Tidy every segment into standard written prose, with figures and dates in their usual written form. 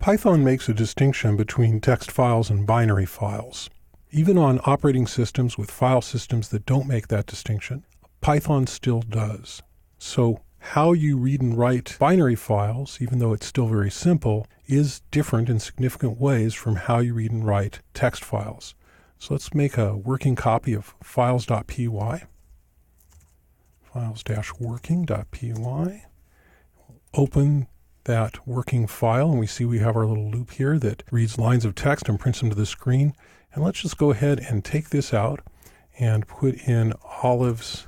Python makes a distinction between text files and binary files. Even on operating systems with file systems that don't make that distinction, Python still does. So how you read and write binary files, even though it's still very simple, is different in significant ways from how you read and write text files. So let's make a working copy of files.py, files-working.py. Open that working file, and we see we have our little loop here that reads lines of text and prints them to the screen. And let's just go ahead and take this out and put in olives.jpg,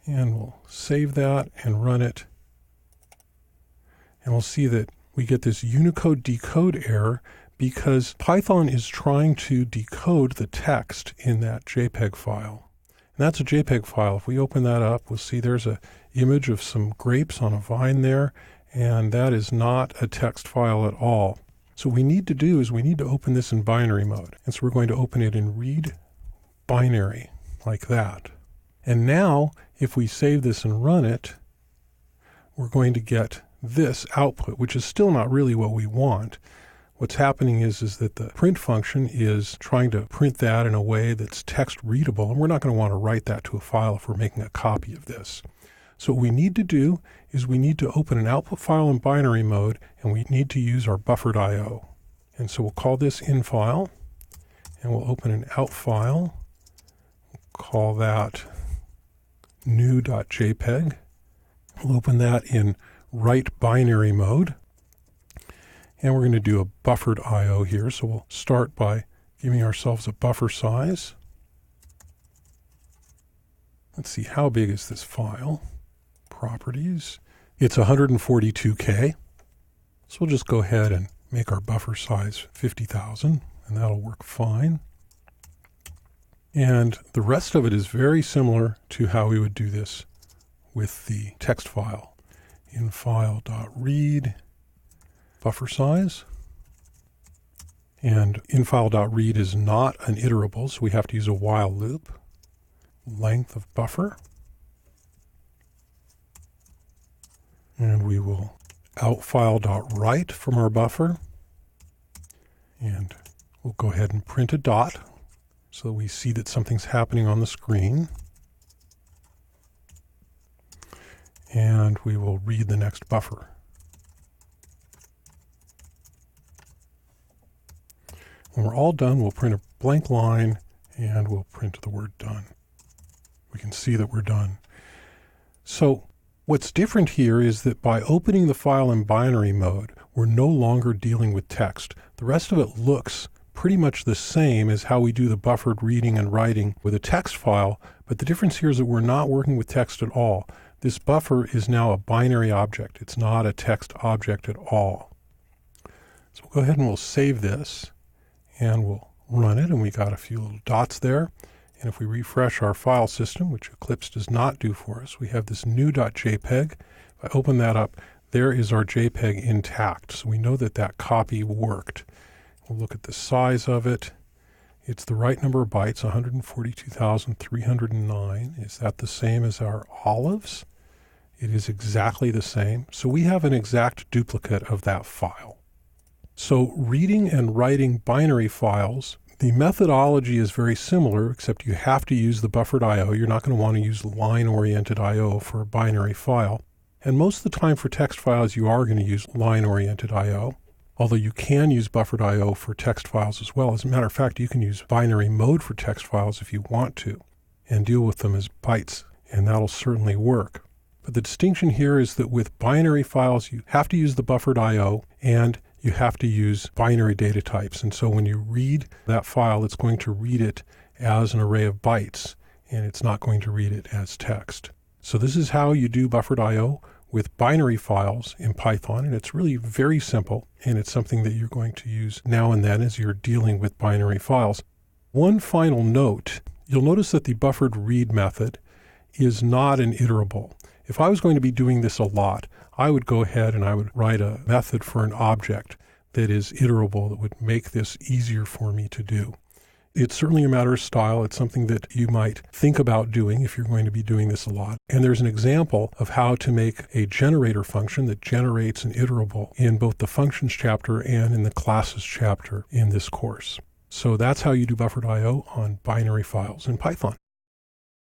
and we'll save that and run it. And we'll see that we get this Unicode decode error because Python is trying to decode the text in that JPEG file. And that's a JPEG file. If we open that up, we'll see there's an image of some grapes on a vine there, and that is not a text file at all. So what we need to do is we need to open this in binary mode. And so we're going to open it in read binary, like that. And now, if we save this and run it, we're going to get this output, which is still not really what we want. What's happening is that the print function is trying to print that in a way that's text readable, and we're not going to want to write that to a file if we're making a copy of this. So what we need to do is we need to open an output file in binary mode, and we need to use our buffered I/O. And so we'll call this infile, and we'll open an out file. We'll call that new.jpg. We'll open that in write binary mode. And we're going to do a buffered I/O here. So we'll start by giving ourselves a buffer size. Let's see, how big is this file? Properties. It's 142K. So we'll just go ahead and make our buffer size 50,000, and that'll work fine. And the rest of it is very similar to how we would do this with the text file. infile.read buffer size. And infile.read is not an iterable, so we have to use a while loop. Length of buffer. And we will outfile.write from our buffer. And we'll go ahead and print a dot so we see that something's happening on the screen. And we will read the next buffer. When we're all done, we'll print a blank line and we'll print the word done. We can see that we're done. So what's different here is that by opening the file in binary mode, we're no longer dealing with text. The rest of it looks pretty much the same as how we do the buffered reading and writing with a text file, but the difference here is that we're not working with text at all. This buffer is now a binary object. It's not a text object at all. So we'll go ahead and we'll save this and we'll run it, and we got a few little dots there. And if we refresh our file system, which Eclipse does not do for us, we have this new.jpg. If I open that up, there is our JPEG intact. So we know that that copy worked. We'll look at the size of it. It's the right number of bytes, 142,309. Is that the same as our olives? It is exactly the same. So we have an exact duplicate of that file. So reading and writing binary files, the methodology is very similar, except you have to use the buffered I/O. You're not going to want to use line-oriented I/O for a binary file. And most of the time for text files, you are going to use line-oriented I/O, although you can use buffered I/O for text files as well. As a matter of fact, you can use binary mode for text files if you want to, and deal with them as bytes, and that'll certainly work. But the distinction here is that with binary files, you have to use the buffered I/O, and you have to use binary data types. And so when you read that file, it's going to read it as an array of bytes, and it's not going to read it as text. So this is how you do buffered I/O with binary files in Python, and it's really very simple, and it's something that you're going to use now and then as you're dealing with binary files. One final note, you'll notice that the buffered read method is not an iterable. If I was going to be doing this a lot, I would go ahead and I would write a method for an object that is iterable that would make this easier for me to do. It's certainly a matter of style. It's something that you might think about doing if you're going to be doing this a lot. And there's an example of how to make a generator function that generates an iterable in both the functions chapter and in the classes chapter in this course. So that's how you do buffered I/O on binary files in Python.